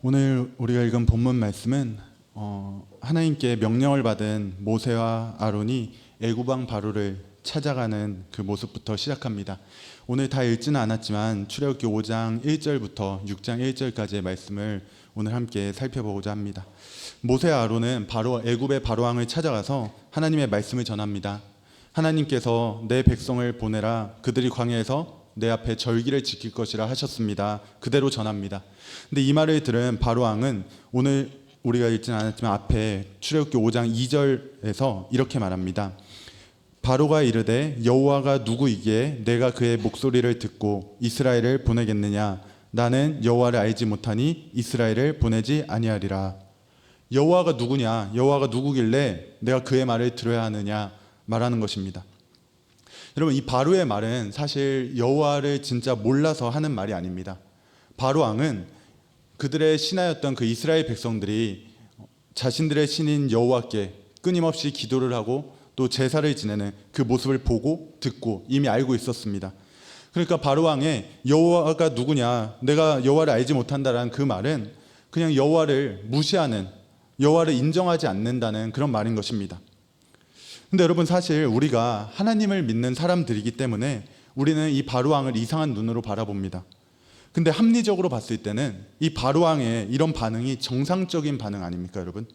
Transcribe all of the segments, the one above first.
오늘 우리가 읽은 본문 말씀은 하나님께 명령을 받은 모세와 아론이 애굽 왕 바로를 찾아가는 그 모습부터 시작합니다. 오늘 다 읽지는 않았지만 출애굽기 5장 1절부터 6장 1절까지의 말씀을 오늘 함께 살펴보고자 합니다. 모세와 아론은 애굽의 바로 왕을 찾아가서 하나님의 말씀을 전합니다. 하나님께서 내 백성을 보내라, 그들이 광야에서 내 앞에 절기를 지킬 것이라 하셨습니다. 그대로 전합니다. 근데 이 말을 들은 바로 왕은 오늘 우리가 읽지는 않았지만 앞에 출애굽기 5장 2절에서 이렇게 말합니다. 바로가 이르되 여호와가 누구이기에 내가 그의 목소리를 듣고 이스라엘을 보내겠느냐? 나는 여호와를 알지 못하니 이스라엘을 보내지 아니하리라. 여호와가 누구냐? 여호와가 누구길래 내가 그의 말을 들어야 하느냐? 말하는 것입니다. 여러분, 이 바로의 말은 사실 여호와를 진짜 몰라서 하는 말이 아닙니다. 바로 왕은 그들의 신하였던 그 이스라엘 백성들이 자신들의 신인 여호와께 끊임없이 기도를 하고 또 제사를 지내는 그 모습을 보고 듣고 이미 알고 있었습니다. 그러니까 바로 왕의 여호와가 누구냐, 내가 여호와를 알지 못한다라는 그 말은 그냥 여호와를 무시하는, 여호와를 인정하지 않는다는 그런 말인 것입니다. 근데 여러분, 사실 우리가 하나님을 믿는 사람들이기 때문에 우리는 이 바로 왕을 이상한 눈으로 바라봅니다. 근데 합리적으로 봤을 때는 이 바로 왕의 이런 반응이 정상적인 반응 아닙니까, 여러분?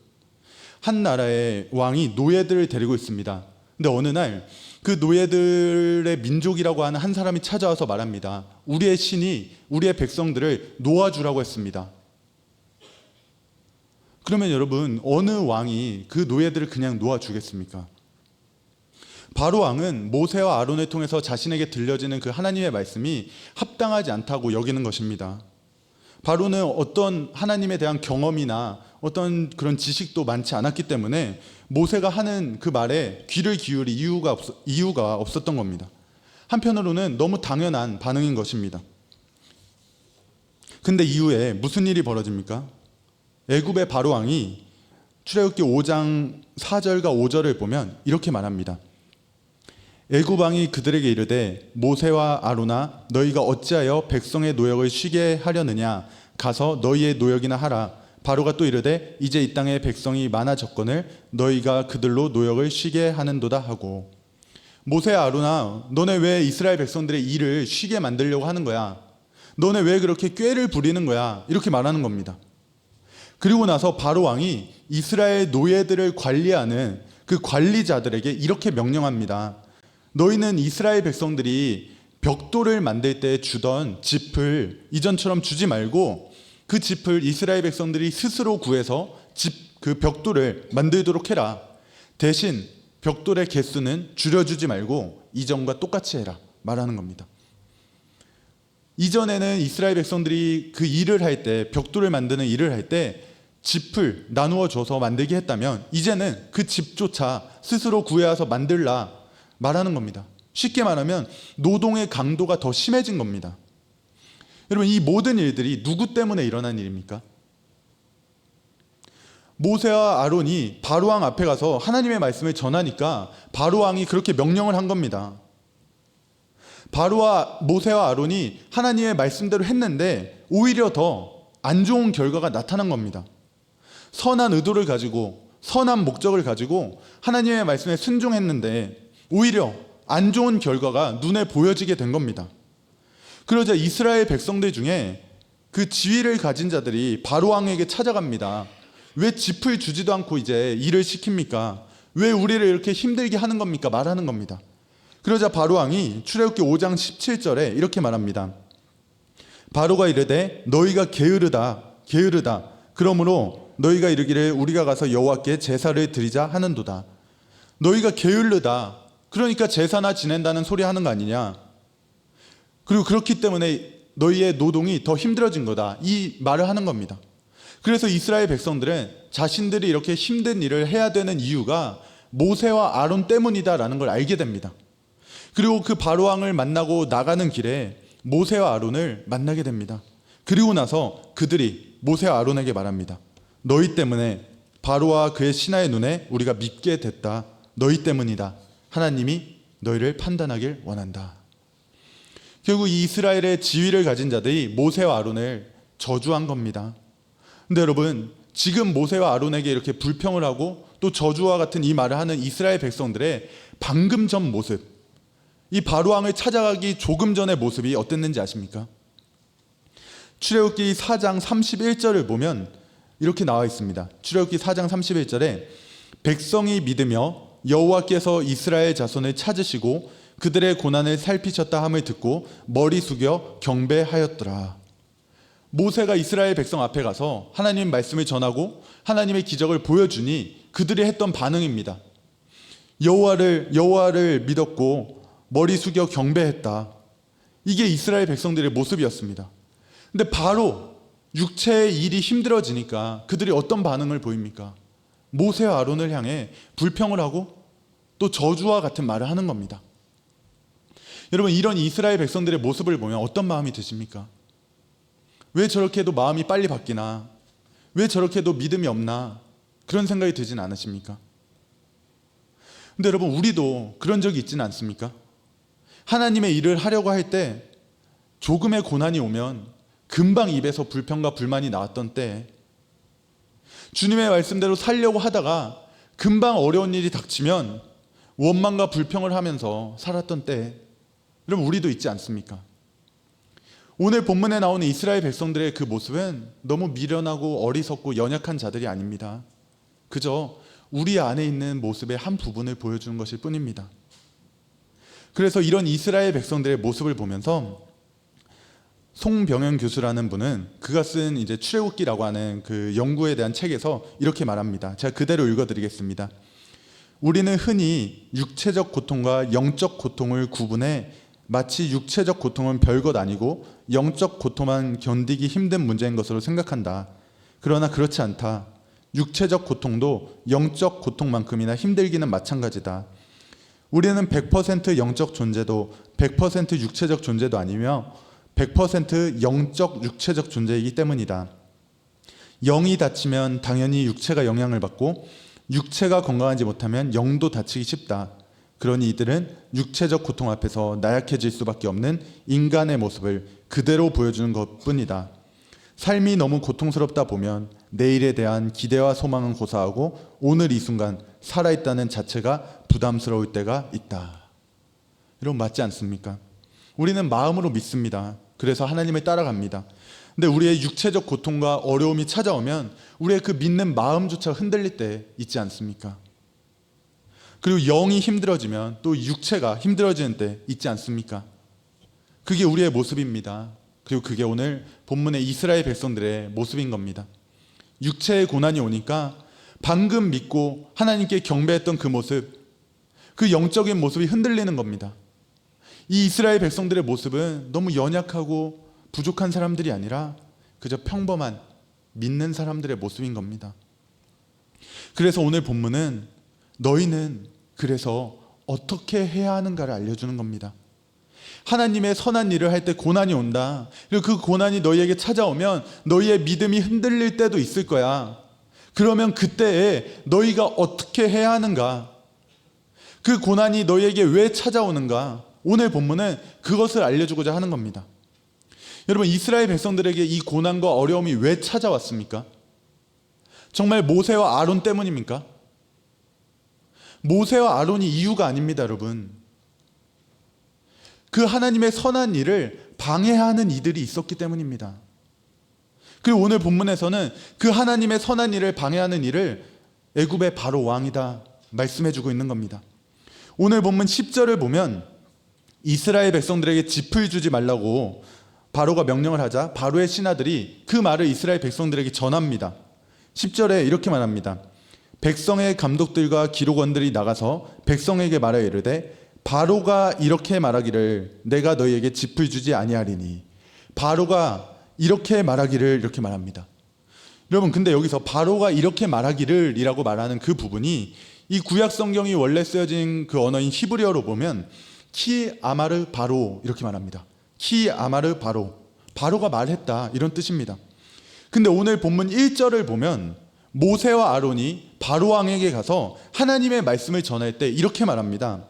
한 나라의 왕이 노예들을 데리고 있습니다. 근데 어느 날 그 노예들의 민족이라고 하는 한 사람이 찾아와서 말합니다. 우리의 신이 우리의 백성들을 놓아주라고 했습니다. 그러면 여러분, 어느 왕이 그 노예들을 그냥 놓아주겠습니까? 바로 왕은 모세와 아론을 통해서 자신에게 들려지는 그 하나님의 말씀이 합당하지 않다고 여기는 것입니다. 바로는 어떤 하나님에 대한 경험이나 어떤 그런 지식도 많지 않았기 때문에 모세가 하는 그 말에 귀를 기울일 이유가 없었던 겁니다. 한편으로는 너무 당연한 반응인 것입니다. 근데 이후에 무슨 일이 벌어집니까? 애굽의 바로 왕이 출애굽기 5장 4절과 5절을 보면 이렇게 말합니다. 애굽 왕이 그들에게 이르되 모세와 아론아, 너희가 어찌하여 백성의 노역을 쉬게 하려느냐? 가서 너희의 노역이나 하라. 바로가 또 이르되 이제 이 땅에 백성이 많아졌거늘 너희가 그들로 노역을 쉬게 하는도다 하고. 모세와 아론아, 너네 왜 이스라엘 백성들의 일을 쉬게 만들려고 하는 거야? 너네 왜 그렇게 꾀를 부리는 거야? 이렇게 말하는 겁니다. 그리고 나서 바로 왕이 이스라엘 노예들을 관리하는 그 관리자들에게 이렇게 명령합니다. 너희는 이스라엘 백성들이 벽돌을 만들 때 주던 짚을 이전처럼 주지 말고 그 짚을 이스라엘 백성들이 스스로 구해서 그 벽돌을 만들도록 해라. 대신 벽돌의 개수는 줄여주지 말고 이전과 똑같이 해라. 말하는 겁니다. 이전에는 이스라엘 백성들이 그 일을 할 때, 벽돌을 만드는 일을 할 때 짚을 나누어 줘서 만들게 했다면 이제는 그 짚조차 스스로 구해와서 만들라 말하는 겁니다. 쉽게 말하면 노동의 강도가 더 심해진 겁니다. 여러분, 이 모든 일들이 누구 때문에 일어난 일입니까? 모세와 아론이 바로 왕 앞에 가서 하나님의 말씀을 전하니까 바로 왕이 그렇게 명령을 한 겁니다. 모세와 아론이 하나님의 말씀대로 했는데 오히려 더 안 좋은 결과가 나타난 겁니다. 선한 의도를 가지고 선한 목적을 가지고 하나님의 말씀에 순종했는데 오히려 안 좋은 결과가 눈에 보여지게 된 겁니다. 그러자 이스라엘 백성들 중에 그 지위를 가진 자들이 바로 왕에게 찾아갑니다. 왜 짚을 주지도 않고 이제 일을 시킵니까? 왜 우리를 이렇게 힘들게 하는 겁니까? 말하는 겁니다. 그러자 바로 왕이 출애굽기 5장 17절에 이렇게 말합니다. 바로가 이르되 너희가 게으르다. 그러므로 너희가 이르기를 우리가 가서 여호와께 제사를 드리자 하는도다. 너희가 게을르다. 그러니까 제사나 지낸다는 소리 하는 거 아니냐? 그리고 그렇기 때문에 너희의 노동이 더 힘들어진 거다. 이 말을 하는 겁니다. 그래서 이스라엘 백성들은 자신들이 이렇게 힘든 일을 해야 되는 이유가 모세와 아론 때문이다라는 걸 알게 됩니다. 그리고 그 바로 왕을 만나고 나가는 길에 모세와 아론을 만나게 됩니다. 그리고 나서 그들이 모세와 아론에게 말합니다. 너희 때문에 바로와 그의 신하의 눈에 우리가 밉게 됐다. 너희 때문이다. 하나님이 너희를 판단하길 원한다. 결국 이 이스라엘의 지위를 가진 자들이 모세와 아론을 저주한 겁니다. 근데 여러분, 지금 모세와 아론에게 이렇게 불평을 하고 또 저주와 같은 이 말을 하는 이스라엘 백성들의 방금 전 모습, 이 바로왕을 찾아가기 조금 전의 모습이 어땠는지 아십니까? 출애굽기 4장 31절을 보면 이렇게 나와 있습니다. 출애굽기 4장 31절에 백성이 믿으며 여호와께서 이스라엘 자손을 찾으시고 그들의 고난을 살피셨다 함을 듣고 머리 숙여 경배하였더라. 모세가 이스라엘 백성 앞에 가서 하나님 말씀을 전하고 하나님의 기적을 보여주니 그들이 했던 반응입니다. 여호와를 믿었고 머리 숙여 경배했다. 이게 이스라엘 백성들의 모습이었습니다. 근데 바로 육체의 일이 힘들어지니까 그들이 어떤 반응을 보입니까? 모세와 아론을 향해 불평을 하고 또 저주와 같은 말을 하는 겁니다. 여러분, 이런 이스라엘 백성들의 모습을 보면 어떤 마음이 드십니까? 왜 저렇게도 마음이 빨리 바뀌나? 왜 저렇게도 믿음이 없나? 그런 생각이 들진 않으십니까? 근데 여러분, 우리도 그런 적이 있지는 않습니까? 하나님의 일을 하려고 할 때 조금의 고난이 오면 금방 입에서 불평과 불만이 나왔던 때, 주님의 말씀대로 살려고 하다가 금방 어려운 일이 닥치면 원망과 불평을 하면서 살았던 때, 여러분, 우리도 있지 않습니까? 오늘 본문에 나오는 이스라엘 백성들의 그 모습은 너무 미련하고 어리석고 연약한 자들이 아닙니다. 그저 우리 안에 있는 모습의 한 부분을 보여주는 것일 뿐입니다. 그래서 이런 이스라엘 백성들의 모습을 보면서 송병현 교수라는 분은 그가 쓴 이제 출애굽기라고 하는 그 연구에 대한 책에서 이렇게 말합니다. 제가 그대로 읽어드리겠습니다. 우리는 흔히 육체적 고통과 영적 고통을 구분해 마치 육체적 고통은 별것 아니고 영적 고통만 견디기 힘든 문제인 것으로 생각한다. 그러나 그렇지 않다. 육체적 고통도 영적 고통만큼이나 힘들기는 마찬가지다. 우리는 100% 영적 존재도 100% 육체적 존재도 아니며 100% 영적 육체적 존재이기 때문이다. 영이 다치면 당연히 육체가 영향을 받고 육체가 건강하지 못하면 영도 다치기 쉽다. 그러니 이들은 육체적 고통 앞에서 나약해질 수밖에 없는 인간의 모습을 그대로 보여주는 것뿐이다. 삶이 너무 고통스럽다 보면 내일에 대한 기대와 소망은 고사하고 오늘 이 순간 살아있다는 자체가 부담스러울 때가 있다. 여러분, 맞지 않습니까? 우리는 마음으로 믿습니다. 그래서 하나님을 따라갑니다. 근데 우리의 육체적 고통과 어려움이 찾아오면 우리의 그 믿는 마음조차 흔들릴 때 있지 않습니까? 그리고 영이 힘들어지면 또 육체가 힘들어지는 때 있지 않습니까? 그게 우리의 모습입니다. 그리고 그게 오늘 본문의 이스라엘 백성들의 모습인 겁니다. 육체의 고난이 오니까 방금 믿고 하나님께 경배했던 그 모습, 그 영적인 모습이 흔들리는 겁니다. 이 이스라엘 백성들의 모습은 너무 연약하고 부족한 사람들이 아니라 그저 평범한 믿는 사람들의 모습인 겁니다. 그래서 오늘 본문은 너희는 그래서 어떻게 해야 하는가를 알려주는 겁니다. 하나님의 선한 일을 할 때 고난이 온다. 그리고 그 고난이 너희에게 찾아오면 너희의 믿음이 흔들릴 때도 있을 거야. 그러면 그때에 너희가 어떻게 해야 하는가? 그 고난이 너희에게 왜 찾아오는가? 오늘 본문은 그것을 알려주고자 하는 겁니다. 여러분, 이스라엘 백성들에게 이 고난과 어려움이 왜 찾아왔습니까? 정말 모세와 아론 때문입니까? 모세와 아론이 이유가 아닙니다, 여러분. 그 하나님의 선한 일을 방해하는 이들이 있었기 때문입니다. 그리고 오늘 본문에서는 그 하나님의 선한 일을 방해하는 일을 애굽의 바로 왕이다 말씀해주고 있는 겁니다. 오늘 본문 10절을 보면 이스라엘 백성들에게 짚을 주지 말라고 바로가 명령을 하자 바로의 신하들이 그 말을 이스라엘 백성들에게 전합니다. 10절에 이렇게 말합니다. 백성의 감독들과 기록원들이 나가서 백성에게 말하여 이르되 바로가 이렇게 말하기를 내가 너희에게 짚을 주지 아니하리니. 바로가 이렇게 말하기를 이렇게 말합니다. 여러분, 근데 여기서 바로가 이렇게 말하기를 이라고 말하는 그 부분이 이 구약 성경이 원래 쓰여진 그 언어인 히브리어로 보면 키 아마르 바로 이렇게 말합니다. 키 아마르 바로, 바로가 말했다 이런 뜻입니다. 근데 오늘 본문 1절을 보면 모세와 아론이 바로 왕에게 가서 하나님의 말씀을 전할 때 이렇게 말합니다.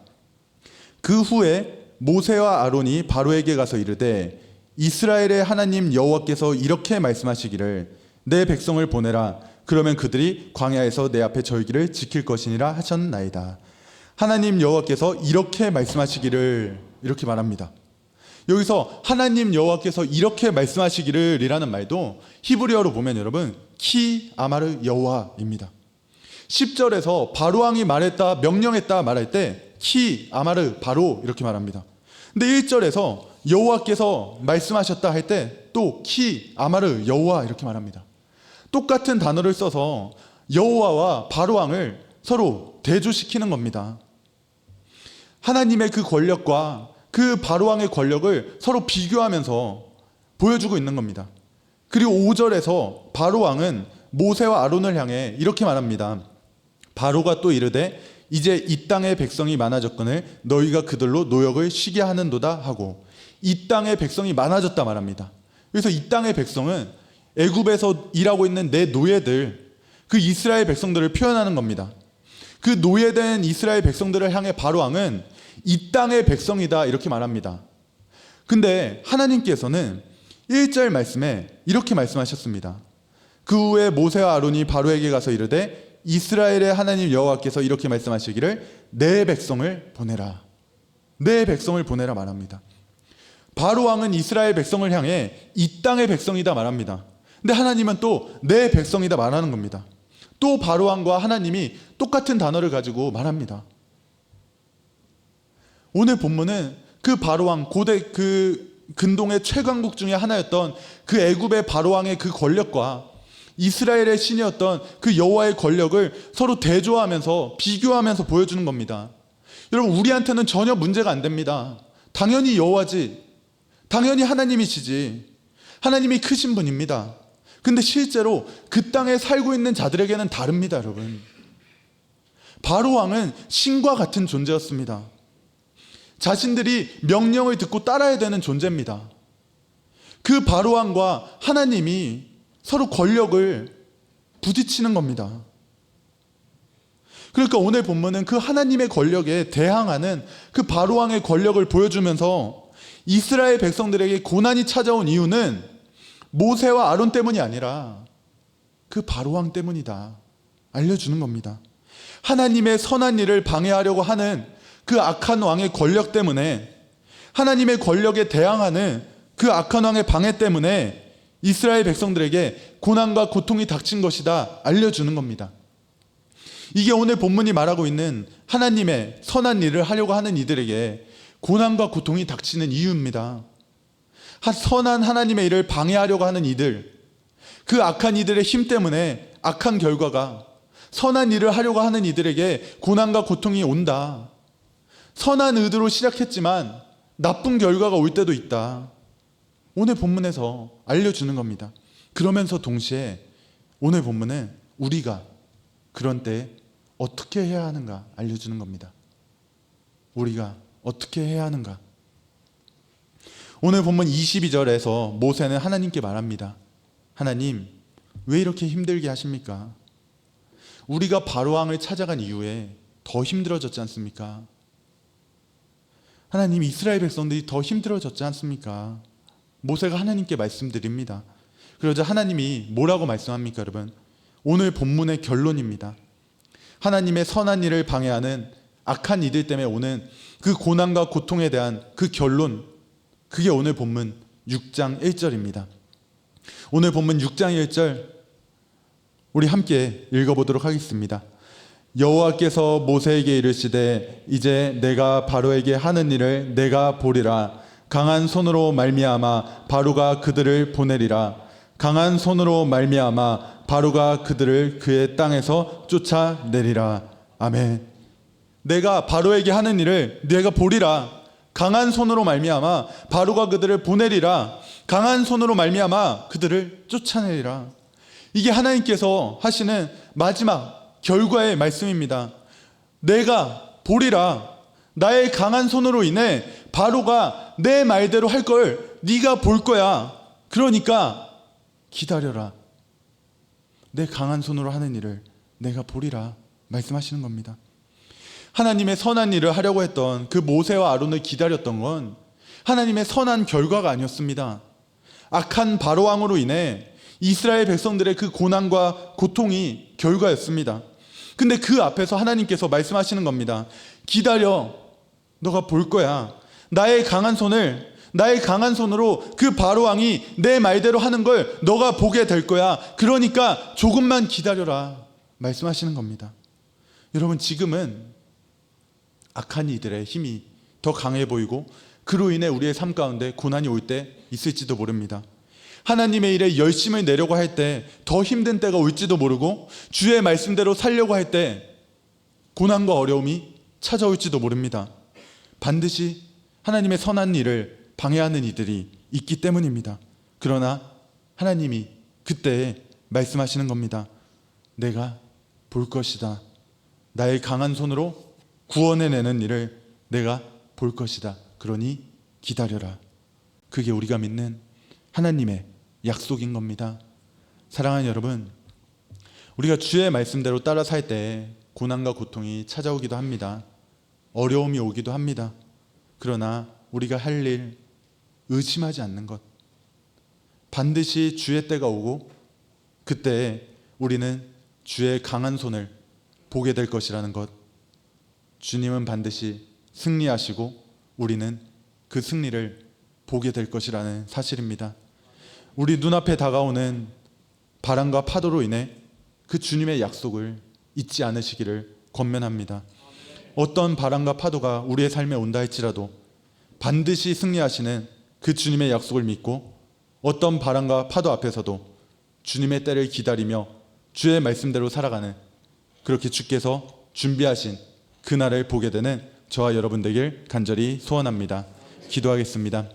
그 후에 모세와 아론이 바로에게 가서 이르되 이스라엘의 하나님 여호와께서 이렇게 말씀하시기를 내 백성을 보내라. 그러면 그들이 광야에서 내 앞에 절기를 지킬 것이니라 하셨나이다. 하나님 여호와께서 이렇게 말씀하시기를, 이렇게 말합니다. 여기서 하나님 여호와께서 이렇게 말씀하시기를 이라는 말도 히브리어로 보면 여러분 키 아마르 여호와입니다. 10절에서 바로왕이 말했다, 명령했다 말할 때 키 아마르 바로 이렇게 말합니다. 근데 1절에서 여호와께서 말씀하셨다 할 때 또 키 아마르 여호와 이렇게 말합니다. 똑같은 단어를 써서 여호와와 바로왕을 서로 대조시키는 겁니다. 하나님의 그 권력과 그 바로왕의 권력을 서로 비교하면서 보여주고 있는 겁니다. 그리고 5절에서 바로왕은 모세와 아론을 향해 이렇게 말합니다. 바로가 또 이르되 이제 이 땅의 백성이 많아졌거늘 너희가 그들로 노역을 쉬게 하는도다 하고, 이 땅의 백성이 많아졌다 말합니다. 그래서 이 땅의 백성은 애굽에서 일하고 있는 내 노예들, 그 이스라엘 백성들을 표현하는 겁니다. 그 노예된 이스라엘 백성들을 향해 바로왕은 이 땅의 백성이다 이렇게 말합니다. 근데 하나님께서는 1절 말씀에 이렇게 말씀하셨습니다. 그 후에 모세와 아론이 바로에게 가서 이르되 이스라엘의 하나님 여호와께서 이렇게 말씀하시기를 내 백성을 보내라. 내 백성을 보내라 말합니다. 바로왕은 이스라엘 백성을 향해 이 땅의 백성이다 말합니다. 근데 하나님은 또 내 백성이다 말하는 겁니다. 또 바로왕과 하나님이 똑같은 단어를 가지고 말합니다. 오늘 본문은 그 바로왕, 고대 그 근동의 최강국 중에 하나였던 그 애굽의 바로왕의 그 권력과 이스라엘의 신이었던 그 여호와의 권력을 서로 대조하면서 비교하면서 보여주는 겁니다. 여러분, 우리한테는 전혀 문제가 안 됩니다. 당연히 여호와지, 당연히 하나님이시지, 하나님이 크신 분입니다. 근데 실제로 그 땅에 살고 있는 자들에게는 다릅니다. 여러분, 바로왕은 신과 같은 존재였습니다. 자신들이 명령을 듣고 따라야 되는 존재입니다. 그 바로왕과 하나님이 서로 권력을 부딪히는 겁니다. 그러니까 오늘 본문은 그 하나님의 권력에 대항하는 그 바로왕의 권력을 보여주면서 이스라엘 백성들에게 고난이 찾아온 이유는 모세와 아론 때문이 아니라 그 바로왕 때문이다 알려주는 겁니다. 하나님의 선한 일을 방해하려고 하는 그 악한 왕의 권력 때문에, 하나님의 권력에 대항하는 그 악한 왕의 방해 때문에 이스라엘 백성들에게 고난과 고통이 닥친 것이다 알려주는 겁니다. 이게 오늘 본문이 말하고 있는 하나님의 선한 일을 하려고 하는 이들에게 고난과 고통이 닥치는 이유입니다. 선한 하나님의 일을 방해하려고 하는 이들, 그 악한 이들의 힘 때문에 악한 결과가, 선한 일을 하려고 하는 이들에게 고난과 고통이 온다. 선한 의도로 시작했지만 나쁜 결과가 올 때도 있다. 오늘 본문에서 알려주는 겁니다. 그러면서 동시에 오늘 본문은 우리가 그런 때 어떻게 해야 하는가 알려주는 겁니다. 우리가 어떻게 해야 하는가. 오늘 본문 22절에서 모세는 하나님께 말합니다. 하나님, 왜 이렇게 힘들게 하십니까? 우리가 바로왕을 찾아간 이후에 더 힘들어졌지 않습니까? 하나님, 이스라엘 백성들이 더 힘들어졌지 않습니까? 모세가 하나님께 말씀드립니다. 그러자 하나님이 뭐라고 말씀합니까, 여러분? 오늘 본문의 결론입니다. 하나님의 선한 일을 방해하는 악한 이들 때문에 오는 그 고난과 고통에 대한 그 결론, 그게 오늘 본문 6장 1절입니다. 오늘 본문 6장 1절 우리 함께 읽어보도록 하겠습니다. 여호와께서 모세에게 이르시되 이제 내가 바로에게 하는 일을 내가 보리라. 강한 손으로 말미암아 바로가 그들을 보내리라. 강한 손으로 말미암아 바로가 그들을 그의 땅에서 쫓아내리라. 아멘. 내가 바로에게 하는 일을 내가 보리라. 강한 손으로 말미암아 바로가 그들을 보내리라. 강한 손으로 말미암아 그들을 쫓아내리라. 이게 하나님께서 하시는 마지막 결과의 말씀입니다. 내가 보리라. 나의 강한 손으로 인해 바로가 내 말대로 할 걸 네가 볼 거야. 그러니까 기다려라. 내 강한 손으로 하는 일을 내가 보리라 말씀하시는 겁니다. 하나님의 선한 일을 하려고 했던 그 모세와 아론을 기다렸던 건 하나님의 선한 결과가 아니었습니다. 악한 바로왕으로 인해 이스라엘 백성들의 그 고난과 고통이 결과였습니다. 근데 그 앞에서 하나님께서 말씀하시는 겁니다. 기다려, 너가 볼 거야. 나의 강한 손으로 그 바로왕이 내 말대로 하는 걸 너가 보게 될 거야. 그러니까 조금만 기다려라 말씀하시는 겁니다. 여러분, 지금은 악한 이들의 힘이 더 강해 보이고 그로 인해 우리의 삶 가운데 고난이 올 때 있을지도 모릅니다. 하나님의 일에 열심을 내려고 할 때 더 힘든 때가 올지도 모르고 주의 말씀대로 살려고 할 때 고난과 어려움이 찾아올지도 모릅니다. 반드시 하나님의 선한 일을 방해하는 이들이 있기 때문입니다. 그러나 하나님이 그때 말씀하시는 겁니다. 내가 볼 것이다. 나의 강한 손으로 구원해내는 일을 내가 볼 것이다. 그러니 기다려라. 그게 우리가 믿는 하나님의 약속인 겁니다. 사랑하는 여러분, 우리가 주의 말씀대로 따라 살 때 고난과 고통이 찾아오기도 합니다. 어려움이 오기도 합니다. 그러나 우리가 할 일 의심하지 않는 것, 반드시 주의 때가 오고 그때 우리는 주의 강한 손을 보게 될 것이라는 것, 주님은 반드시 승리하시고 우리는 그 승리를 보게 될 것이라는 사실입니다. 우리 눈앞에 다가오는 바람과 파도로 인해 그 주님의 약속을 잊지 않으시기를 권면합니다. 어떤 바람과 파도가 우리의 삶에 온다 할지라도 반드시 승리하시는 그 주님의 약속을 믿고 어떤 바람과 파도 앞에서도 주님의 때를 기다리며 주의 말씀대로 살아가는, 그렇게 주께서 준비하신 그날을 보게 되는 저와 여러분 되길 간절히 소원합니다. 기도하겠습니다.